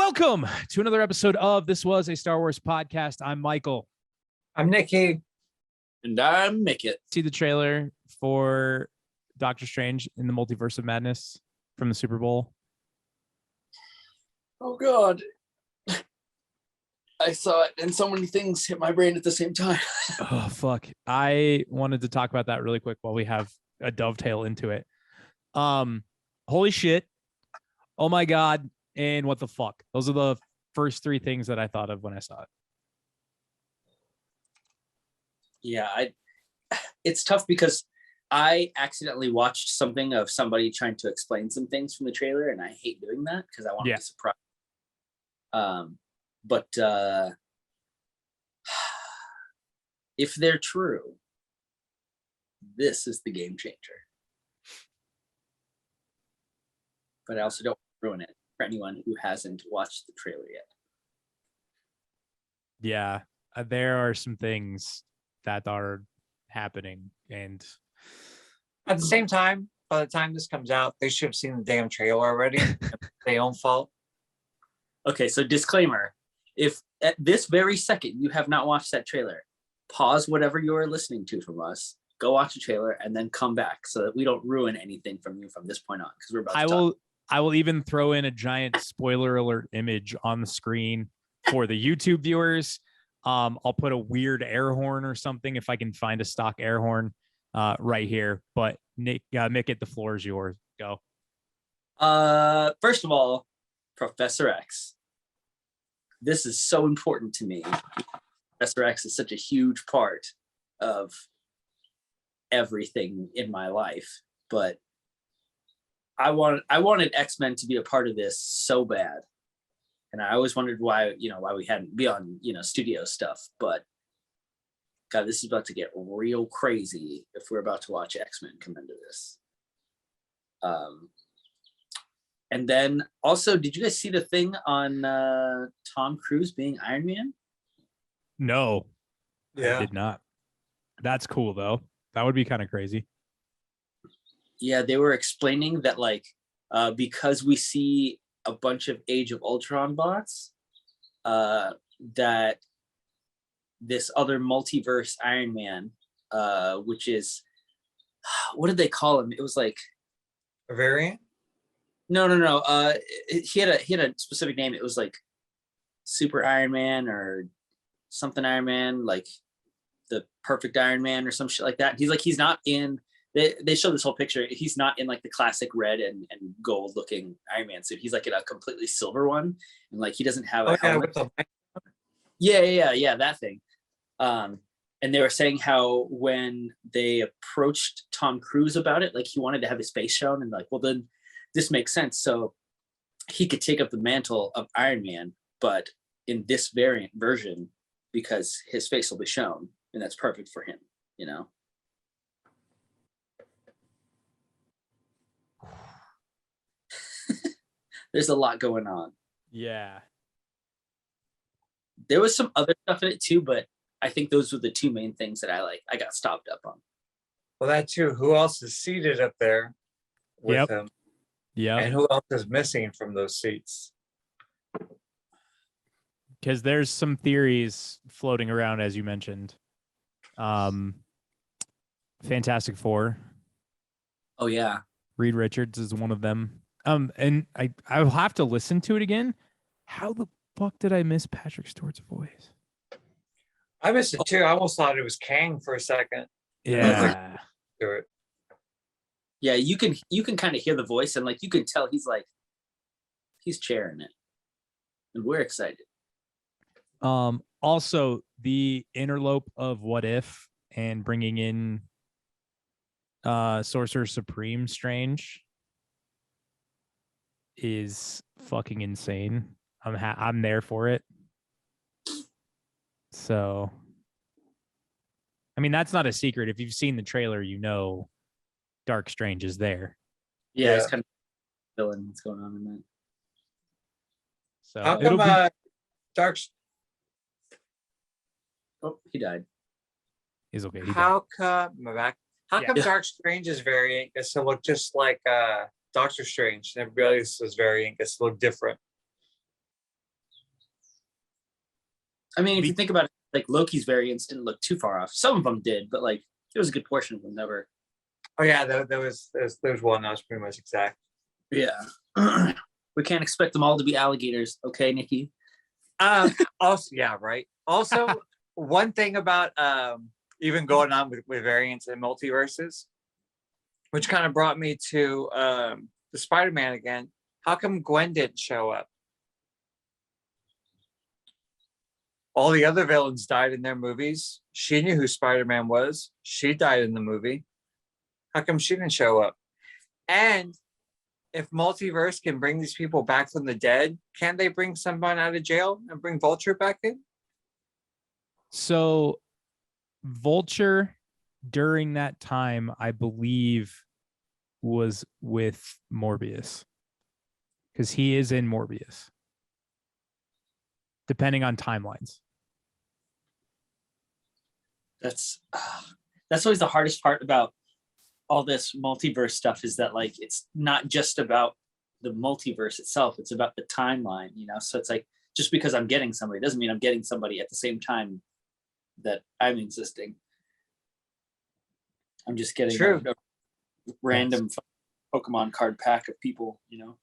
Welcome to another episode of This Was a Star Wars Podcast. I'm Michael. I'm Nikki. And I'm Mickett. See the trailer for Doctor Strange in the Multiverse of Madness from the Super Bowl? Oh, God. I saw it, and so many things hit my brain at the same time. Oh, fuck. I wanted to talk about that really quick while we have a dovetail into it. Holy shit. Oh, my God. And what the fuck? Those are the first three things that I thought of when I saw it. Yeah, it's tough because I accidentally watched something of somebody trying to explain some things from the trailer, and I hate doing that because I want to be surprised. But if they're true, this is the game changer. But I also don't ruin it for anyone who hasn't watched the trailer yet. Yeah, there are some things that are happening, and At the same time, by the time this comes out, they should have seen the damn trailer already. Their own fault. Okay, so disclaimer. If at this very second you have not watched that trailer, pause whatever you're listening to from us, go watch the trailer, and then come back so that we don't ruin anything from you from this point on. Because we're about to talk. I will even throw in a giant spoiler alert image on the screen for the YouTube viewers. I'll put a weird air horn or something if I can find a stock air horn right here. But Nick, Mickett, the floor is yours. Go. First of all, Professor X. This is so important to me. Professor X is such a huge part of everything in my life, but I wanted X-Men to be a part of this so bad. And I always wondered why we hadn't be on, studio stuff, but God, this is about to get real crazy if we're about to watch X-Men come into this. And then also, did you guys see the thing on Tom Cruise being Iron Man? No, Yeah. I did not. That's cool though. That would be kind of crazy. Yeah, they were explaining that because we see a bunch of Age of Ultron bots, that this other multiverse Iron Man, which is, what did they call him? It was like A variant? No. He had a specific name. It was like Super Iron Man or something Iron Man, like the Perfect Iron Man or some shit like that. He's not in. They show this whole picture. He's not in like the classic red and gold looking Iron Man suit. He's like in a completely silver one, and like he doesn't have a helmet. Yeah, that thing. And they were saying how when they approached Tom Cruise about it, like he wanted to have his face shown, and like, well, then this makes sense. So he could take up the mantle of Iron Man, but in this variant version, because his face will be shown, and that's perfect for him, There's a lot going on. Yeah. There was some other stuff in it too, but I think those were the two main things that I got stopped up on. Well, that too. Who else is seated up there with him? Yeah. And who else is missing from those seats? Because there's some theories floating around, as you mentioned. Fantastic Four. Oh yeah. Reed Richards is one of them. And I'll have to listen to it again. How the fuck did I miss Patrick Stewart's voice? I missed it too. I almost thought it was Kang for a second. Yeah. Yeah, you can kind of hear the voice, and like you can tell he's chairing it. And we're excited. Also the interlope of What If and bringing in Sorcerer Supreme Strange is fucking insane. I'm there for it. So, I mean, that's not a secret. If you've seen the trailer, Dark Strange is there. Yeah, it's kind of villain what's going on in that. So how come Dark? Oh, he died. He's okay. How come Dark Strange's variant gets to look just like Doctor Strange, and everybody else's variant gets to look different? I mean, if you think about it, like Loki's variants didn't look too far off. Some of them did, but like there was a good portion of them never. Oh yeah, there was one that was pretty much exact. Yeah. We can't expect them all to be alligators, okay, Nikki? Also, yeah, right. Also, one thing about even going on with variants and multiverses, which kind of brought me to the Spider-Man again. How come Gwen didn't show up? All the other villains died in their movies. She knew who Spider-Man was. She died in the movie. How come she didn't show up? And if Multiverse can bring these people back from the dead, can't they bring someone out of jail and bring Vulture back in? So Vulture during that time, I believe, was with Morbius, because he is in Morbius, depending on timelines. That's always the hardest part about all this multiverse stuff, is that like it's not just about the multiverse itself, it's about the timeline, you know. So it's like, just because I'm getting somebody doesn't mean I'm getting somebody at the same time that I'm existing. I'm just getting a random Pokemon card pack of people, you know.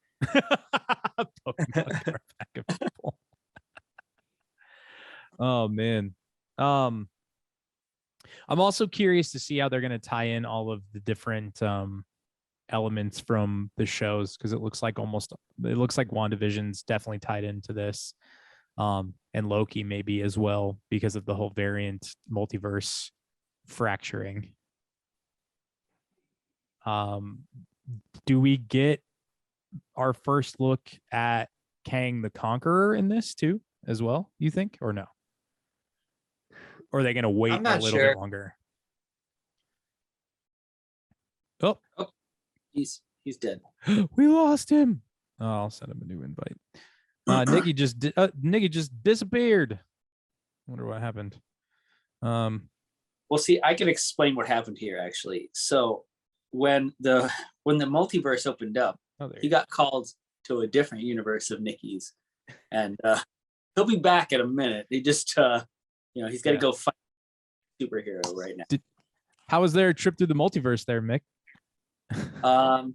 Pokemon card pack of people. Oh man. I'm also curious to see how they're going to tie in all of the different elements from the shows, because it looks like WandaVision's definitely tied into this, and Loki maybe as well, because of the whole variant multiverse fracturing. Do we get our first look at Kang the Conqueror in this too, as well, you think, or no? Or are they going to wait a little bit longer? Oh, he's dead. We lost him. Oh, I'll send him a new invite. Nikki just disappeared. I wonder what happened. Well, see, I can explain what happened here actually. So when the multiverse opened up, he got called to a different universe of Nikki's, and he'll be back in a minute. He just he's got to go fight a superhero right now. How was their trip through the multiverse there, Mick? All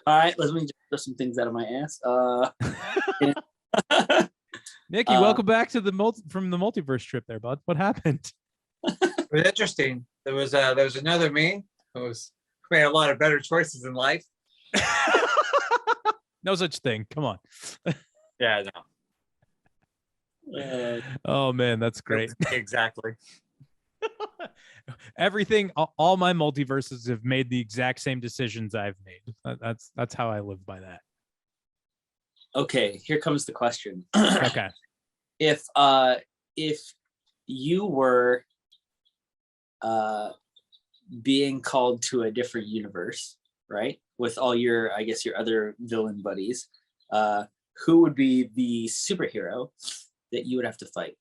right, let me just throw some things out of my ass. Nikki, welcome back to from the multiverse trip there, bud. What happened? It was interesting. There was another me who made a lot of better choices in life. No such thing. Come on. Yeah, no. Oh man, that's great. Exactly. Everything, all my multiverses have made the exact same decisions I've made. That's how I live by that. Okay, here comes the question. Okay. If you were being called to a different universe, right, with all your, I guess, your other villain buddies, who would be the superhero that you would have to fight?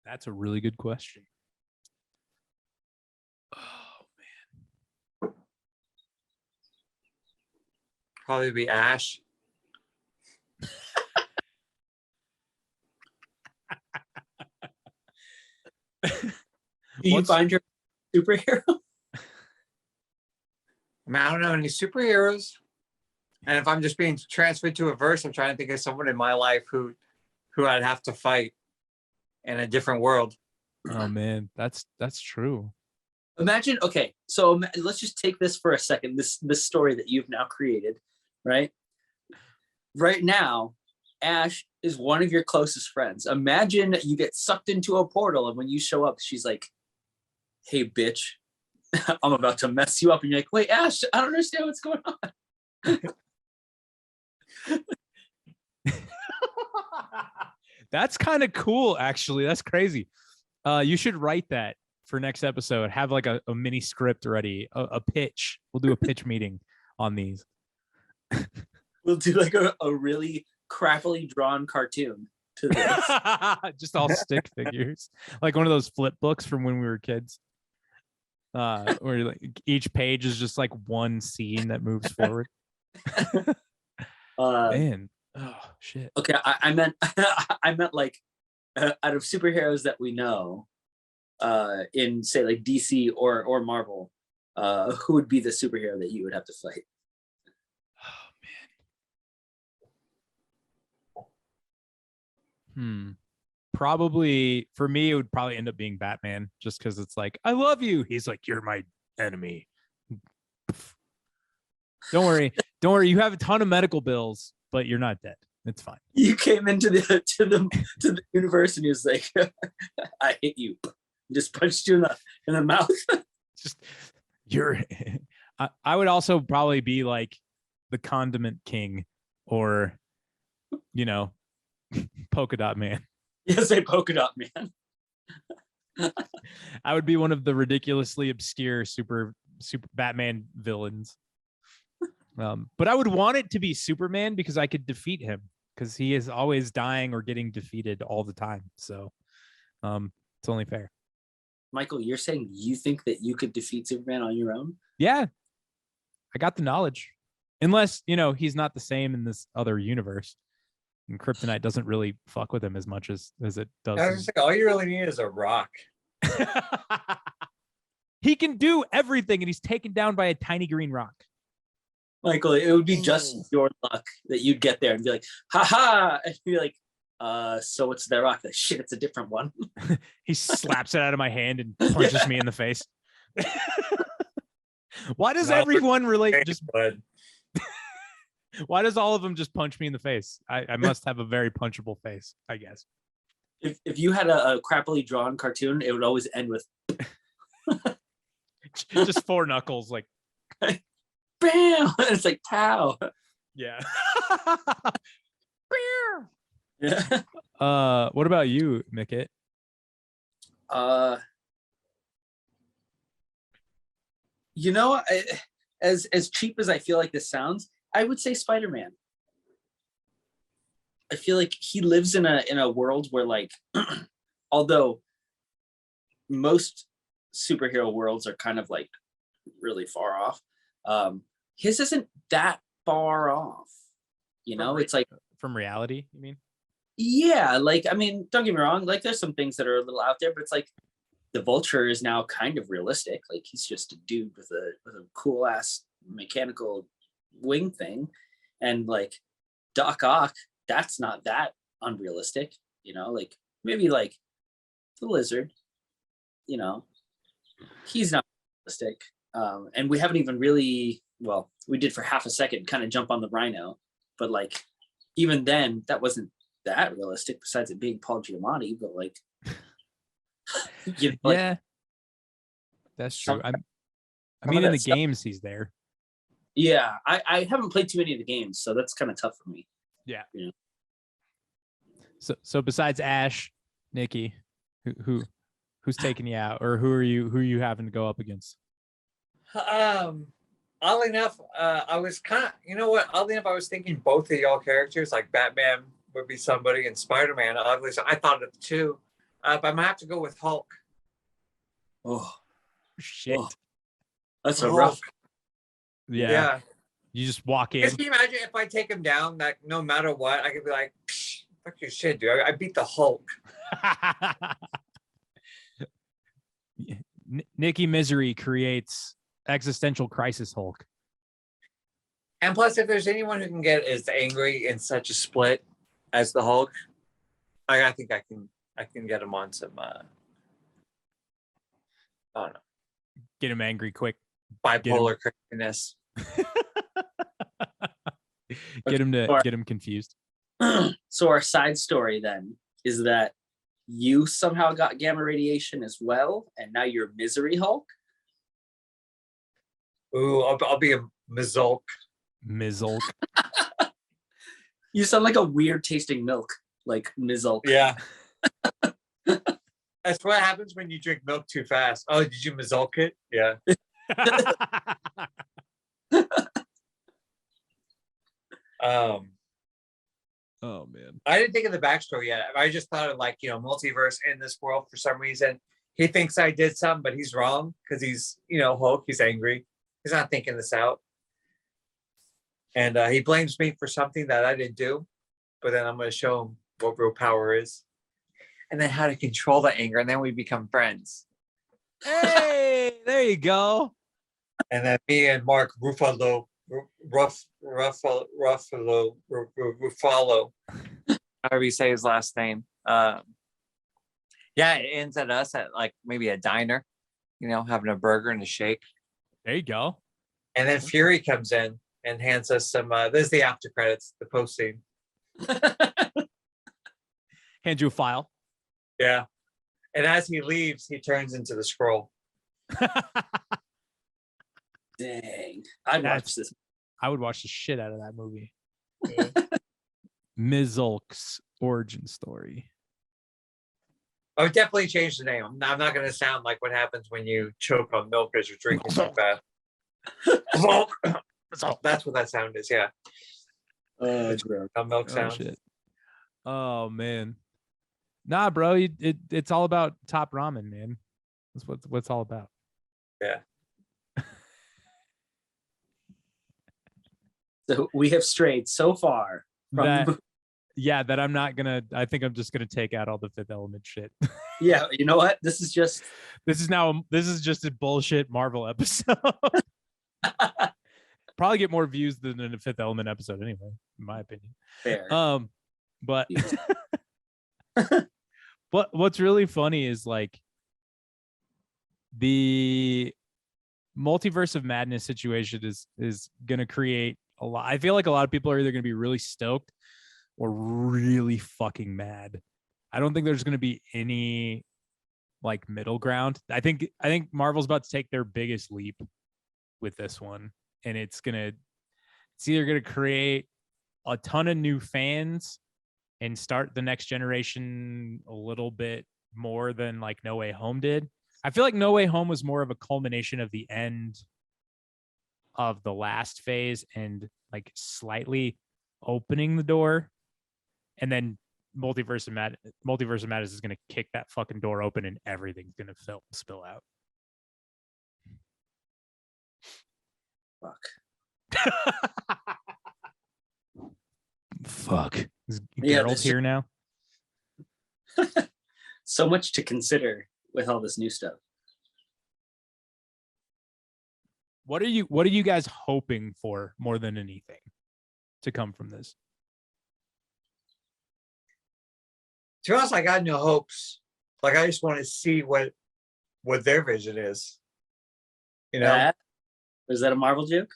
That's a really good question. Oh man. Probably be Ash. Do you find your superhero? I mean, I don't know any superheroes. And if I'm just being transferred to a verse, I'm trying to think of someone in my life who I'd have to fight in a different world. Oh man, that's true. Imagine, okay, so let's just take this for a second, this story that you've now created, right? Right now, Ash is one of your closest friends. Imagine you get sucked into a portal, and when you show up, she's like, hey, bitch, I'm about to mess you up. And you're like, wait, Ash, I don't understand what's going on. That's kind of cool, actually. That's crazy. You should write that for next episode. Have like a mini script ready, a pitch. We'll do a pitch meeting on these. We'll do like a really crappily drawn cartoon to this. Just all stick figures, like one of those flip books from when we were kids. where like each page is just like one scene that moves forward. Man, oh shit. Okay, I meant I meant like out of superheroes that we know, in say like DC or Marvel, who would be the superhero that you would have to fight? Oh man. Probably for me, it would probably end up being Batman, just because it's like, I love you. He's like, you're my enemy. Don't worry. You have a ton of medical bills, but you're not dead. It's fine. You came into the universe and he was like, I hate you. Just punched you in the mouth. Just you're I would also probably be like the Condiment King, or Polka Dot Man. Yes, a polka dot man. I would be one of the ridiculously obscure super Batman villains. But I would want it to be Superman because I could defeat him, because he is always dying or getting defeated all the time. So it's only fair. Michael, you're saying you think that you could defeat Superman on your own? Yeah. I got the knowledge. Unless, he's not the same in this other universe. And Kryptonite doesn't really fuck with him as much as it does. I was just like, all you really need is a rock. He can do everything, and he's taken down by a tiny green rock. Michael, it would be just your luck that you'd get there and be like, ha, and be like, so it's the rock. Like, shit, it's a different one. He slaps it out of my hand and punches me in the face. Why does everyone relate just why does all of them just punch me in the face? I must have a very punchable face, I guess. If you had a crappily drawn cartoon, it would always end with just four knuckles, like bam. It's like pow. Yeah. Yeah. What about you, Mickett? As cheap as I feel like this sounds, I would say Spider-Man. I feel like he lives in a world where, like, although most superhero worlds are kind of like really far off, his isn't that far off. It's like from reality, you mean? Yeah, like, I mean, don't get me wrong, like there's some things that are a little out there, but it's like the Vulture is now kind of realistic. Like, he's just a dude with a cool ass mechanical wing thing, and like Doc Ock, that's not that unrealistic. Like maybe like the Lizard, he's not realistic. And we haven't even really, well, we did for half a second kind of jump on the Rhino, but like even then that wasn't that realistic, besides it being Paul Giamatti. But like, yeah, that's true. I mean, in the games, he's there. Yeah, I haven't played too many of the games, so that's kind of tough for me. Yeah. So besides Ash, Nikki, who's taking you out, or who are you having to go up against? Oddly enough, I was kind of, oddly enough, I was thinking both of y'all characters, like Batman would be somebody, and Spider-Man. Oddly, so I thought of the two, but I'm gonna have to go with Hulk. Oh shit, that's a rough. Yeah. You just walk in. Can you imagine if I take him down, that no matter what, I could be like, fuck your shit, dude. I beat the Hulk. Nikki Misery creates existential crisis Hulk. And plus, if there's anyone who can get as angry in such a split as the Hulk, I think I can get him on some I don't know. Get him angry quick. Bipolar craziness. Get him confused. So our side story then is that you somehow got gamma radiation as well, and now you're Misery Hulk. Ooh, I'll be a Mizulk. Mizulk. You sound like a weird tasting milk, like Mizulk. Yeah. That's what happens when you drink milk too fast. Oh, did you Mizulk it? Yeah. Oh man, I didn't think of the backstory yet. I just thought of, like, multiverse in this world for some reason. he thinks I did something, but he's wrong because he's, Hulk. He's angry. He's not thinking this out. And he blames me for something that I didn't do. But then I'm going to show him what real power is. And then how to control the anger. And then we become friends. Hey, there you go. And then me and Mark Ruffalo, however you say his last name. Yeah, it ends at us at like maybe a diner, having a burger and a shake. There you go. And then Fury comes in and hands us some, this is the after credits, the post scene. Hand you a file. Yeah. And as he leaves, he turns into the scroll. Dang. I'd watch this. I would watch the shit out of that movie. Ms. Hulk's origin story. I would definitely change the name. I'm not going to sound like what happens when you choke on milk as you're drinking so fast. That's what that sound is. Yeah. Milk sound. Shit. Oh man. Nah, bro. It's all about top ramen, man. That's what it's all about. Yeah. So we have strayed so far from that I'm not gonna. I think I'm just gonna take out all the Fifth Element shit. Yeah, you know what? This is just a bullshit Marvel episode. Probably get more views than a Fifth Element episode anyway, in my opinion. Fair. But what's really funny is like the Multiverse of Madness situation is gonna create a lot. I feel like a lot of people are either gonna be really stoked or really fucking mad. I don't think there's gonna be any like middle ground. I think Marvel's about to take their biggest leap with this one, and it's either gonna create a ton of new fans and start the next generation a little bit more than like No Way Home did. I feel like No Way Home was more of a culmination of the end of the last phase and like slightly opening the door, and then Multiverse of Madness is going to kick that fucking door open and everything's going to spill out. Fuck. Fuck. Is Yeah, Geralt here now? So much to consider with all this new stuff. What are you guys hoping for more than anything to come from this? To be honest, I got no hopes. Like I just want to see what their vision is. You know? Is that a Marvel joke?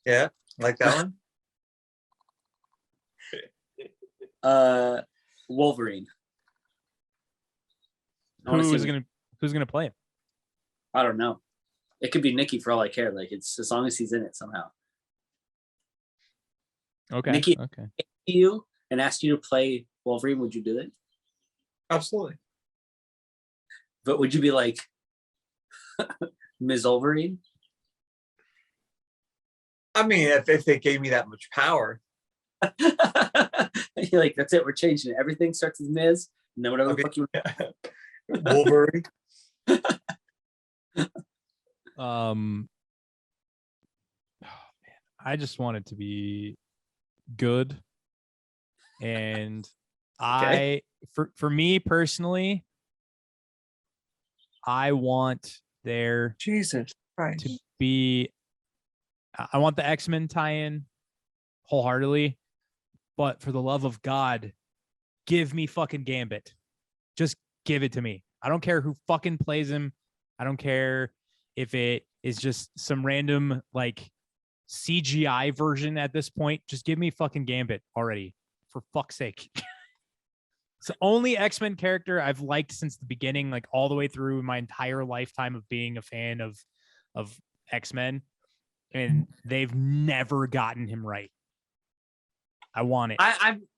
Yeah, like that one. Wolverine. Who's gonna play him? I don't know. It could be Nikki for all I care. Like it's as long as he's in it somehow. Okay. Nikki, okay. You and asked you to play Wolverine, would you do it? Absolutely. But would you be like Ms. Wolverine? I mean, if they gave me that much power. You're like, that's it, we're changing it. Everything starts with Ms. And then whatever the fuck you Wolverine. Oh man, I just want it to be good, and Okay. for me personally, I want there Jesus Christ to be. I want the X-Men tie-in wholeheartedly, but for the love of God, give me fucking Gambit. Just give it to me. I don't care who fucking plays him. I don't care if it is just some random like CGI version at this point. Just give me fucking Gambit already, for fuck's sake. It's the only X-Men character I've liked since the beginning, like all the way through my entire lifetime of being a fan of X-Men. And they've never gotten him right. I want it.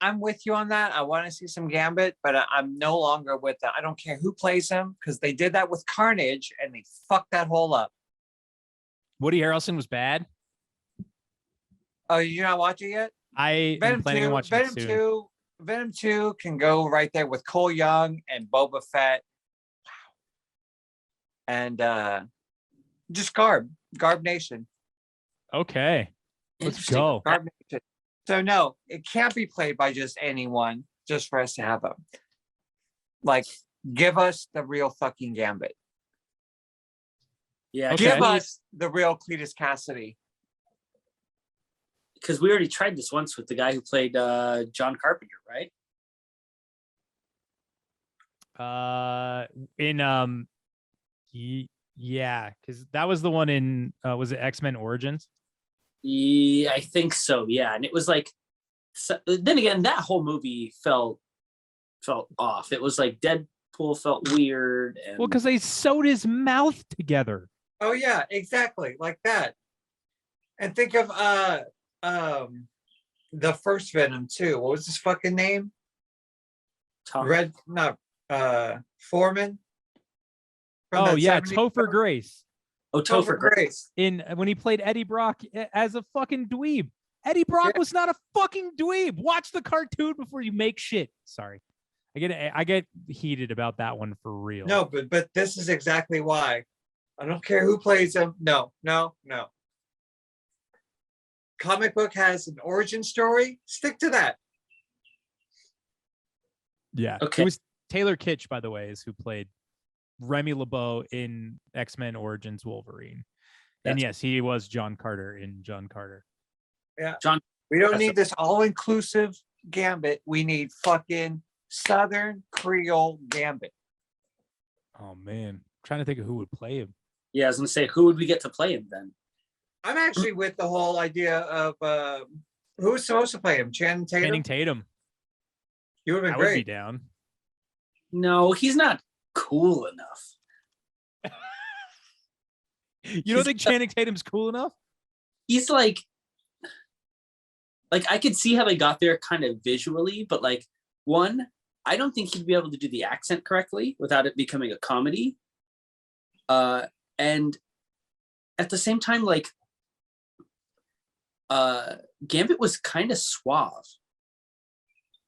I'm with you on that. I want to see some Gambit, but I'm no longer with that. I don't care who plays him because they did that with Carnage and they fucked that whole up. Woody Harrelson was bad. Oh, you're not watching it? I am planning on watching it soon. Venom 2 can go right there with Cole Young and Boba Fett. and just Garb Nation. Okay, let's Interesting. go. Garb Nation. So no, it can't be played by just anyone, just for us to have them. Like, give us the real fucking Gambit. Yeah, Okay. Give us the real Cletus Cassidy. because we already tried this once with the guy who played John Carpenter, right? Yeah, because that was the one in was it X-Men Origins? Yeah, I think so. Yeah, and it was like, so, then again, that whole movie felt off. It was like Deadpool felt weird. And Well, because they sewed his mouth together. Oh yeah, exactly, like that. And think of the first Venom too. What was his fucking name? Tom, Foreman. From Oh that yeah, 70s Topher film? Grace Topher Grace. Grace. in when he played Eddie Brock as a fucking dweeb. Eddie Brock Yeah. was not a fucking dweeb. Watch the cartoon before you make shit. Sorry, I get heated about that one for real. No, but this is exactly why. I don't care who plays him. No. Comic book has an origin story. Stick to that. Yeah. Okay. It was Taylor Kitsch, by the way, is who played Remy LeBeau in X-Men Origins Wolverine. And yes, he was John Carter in John Carter. Yeah. John. We don't That's need this all-inclusive Gambit. We need fucking Southern Creole Gambit. Oh man. I'm trying to think of who would play him. Yeah, I was gonna say, who would we get to play him then? I'm actually with the whole idea of who's supposed to play him? Channing Tatum? Channing Tatum. You would have I been would be great. down. No, he's not cool enough. You don't think Channing Tatum's cool enough? He's like I could see how they got there kind of visually, but like, one, I don't think he'd be able to do the accent correctly without it becoming a comedy. And at the same time, like, Gambit was kind of suave,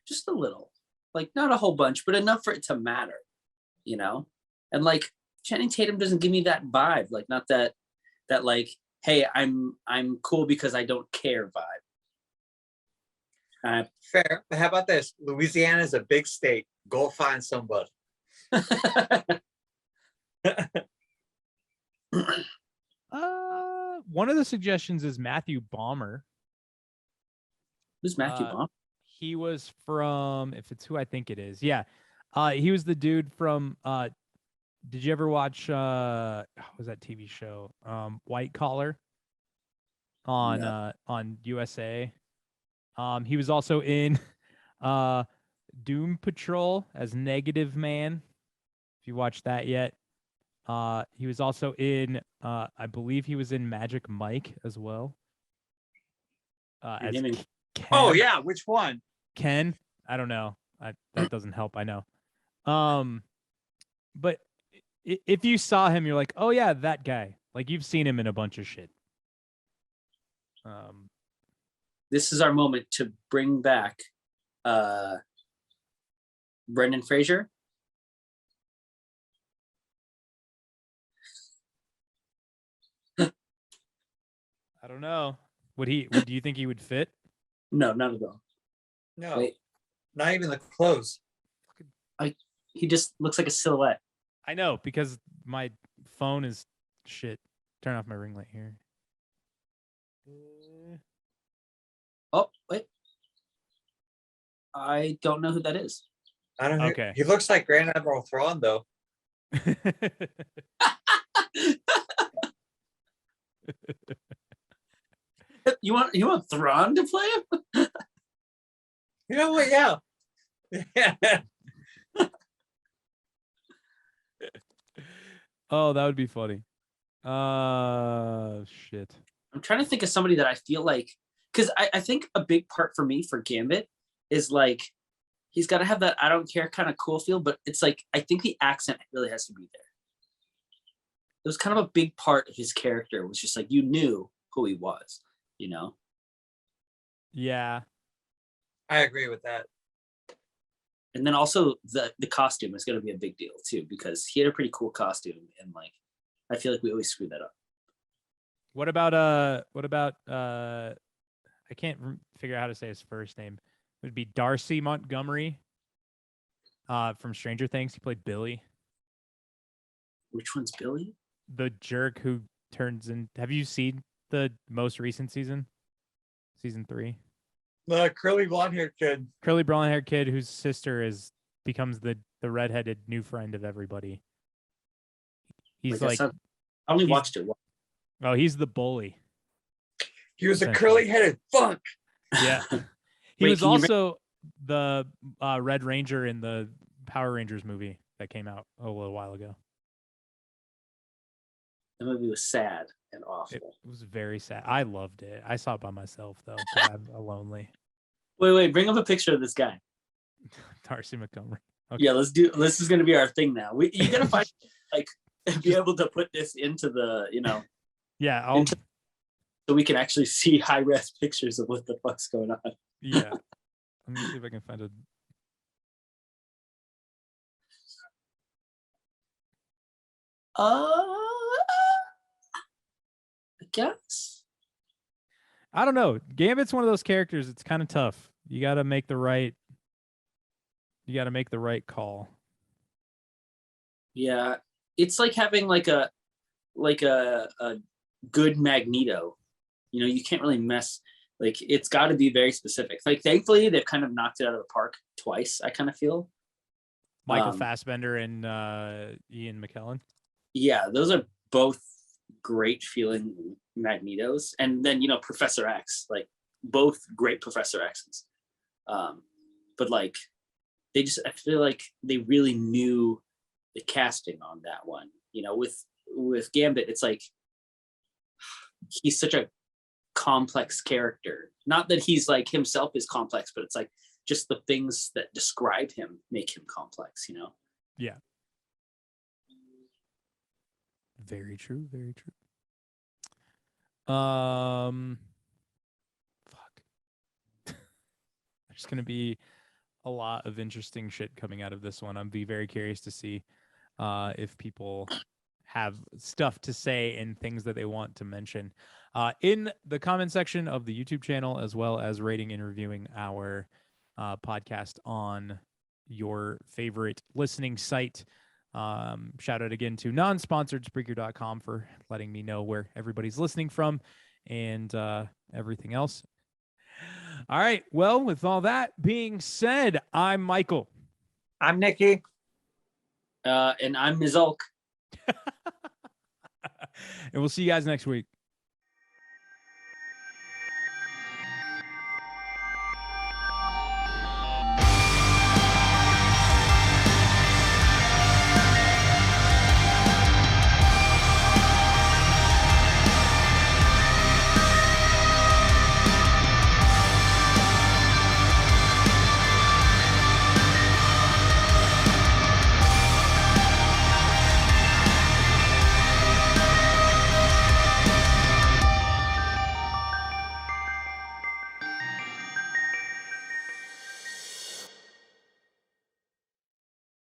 just a little, like not a whole bunch, but enough for it to matter, you know. And like, Channing Tatum doesn't give me that vibe, like not that like, hey, I'm cool because I don't care vibe. Fair. But how about this? Louisiana is a big state. Go find somebody. One of the suggestions is Matthew Balmer. Who's Matthew Baum? He was from, if it's who I think it is, yeah. He was the dude from did you ever watch what was that TV show? White Collar on USA. He was also in Doom Patrol as Negative Man. If you watched that yet. He was also in I believe he was in Magic Mike as well. As naming- Ken. Oh yeah, which one? Ken? I don't know. That doesn't help, I know. But if you saw him, you're like, oh yeah, that guy. Like you've seen him in a bunch of shit. This is our moment to bring back Brendan Fraser. I don't know. Do you think he would fit? No, not at all. No, Wait. not even the clothes. He just looks like a silhouette. I know, because my phone is shit. Turn off my ring light here. Oh, wait. I don't know who that is. I don't know. Okay. He looks like Grand Admiral Thrawn though. You want Thrawn to play him? You know what? Yeah. Yeah. Oh, that would be funny. Shit. I'm trying to think of somebody that I feel like, because I think a big part for me for Gambit is like, he's got to have that I don't care kind of cool feel, but it's like, I think the accent really has to be there. It was kind of a big part of his character, was just like, you knew who he was, you know? Yeah. I agree with that. And then also the costume is going to be a big deal too, because he had a pretty cool costume, and like I feel like we always screw that up. What about I can't figure out how to say his first name. It would be Darcy Montgomery from Stranger Things. He played Billy. Which one's Billy? The jerk who turns in. Have you seen the most recent season? Season 3. The curly blonde haired kid. Curly blonde haired kid whose sister becomes the redheaded new friend of everybody. He's like I only watched it. Oh, he's the bully. He was a curly headed fuck. Yeah. He was also the Red Ranger in the Power Rangers movie that came out a little while ago. The movie was sad and awful. It was very sad. I loved it. I saw it by myself though. I'm lonely. Wait, bring up a picture of this guy. Darcy Montgomery. Okay. Yeah, this is gonna be our thing now. You gotta find like be able to put this into the, Yeah, so we can actually see high res pictures of what the fuck's going on. Yeah. Let me see if I can find I guess. I don't know. Gambit's one of those characters. It's kind of tough. You got to make the right call. Yeah, it's like having like a good Magneto. You can't really mess. Like, it's got to be very specific. Like, thankfully, they've kind of knocked it out of the park twice. I kind of feel. Michael Fassbender and Ian McKellen. Yeah, those are both great feeling Magnetos, and then Professor X, like both great Professor X's. But like, I feel like they really knew the casting on that one. With Gambit, it's like he's such a complex character. Not that he's like himself is complex, but it's like just the things that describe him make him complex. Yeah. Very true. Very true. Fuck. There's gonna be a lot of interesting shit coming out of this one. I'd be very curious to see if people have stuff to say and things that they want to mention in the comment section of the YouTube channel, as well as rating and reviewing our podcast on your favorite listening site. Shout out again to non-sponsored Spreaker.com for letting me know where everybody's listening from and everything else. All right. Well, with all that being said, I'm Michael. I'm Nikki. And I'm Mizulk. And we'll see you guys next week.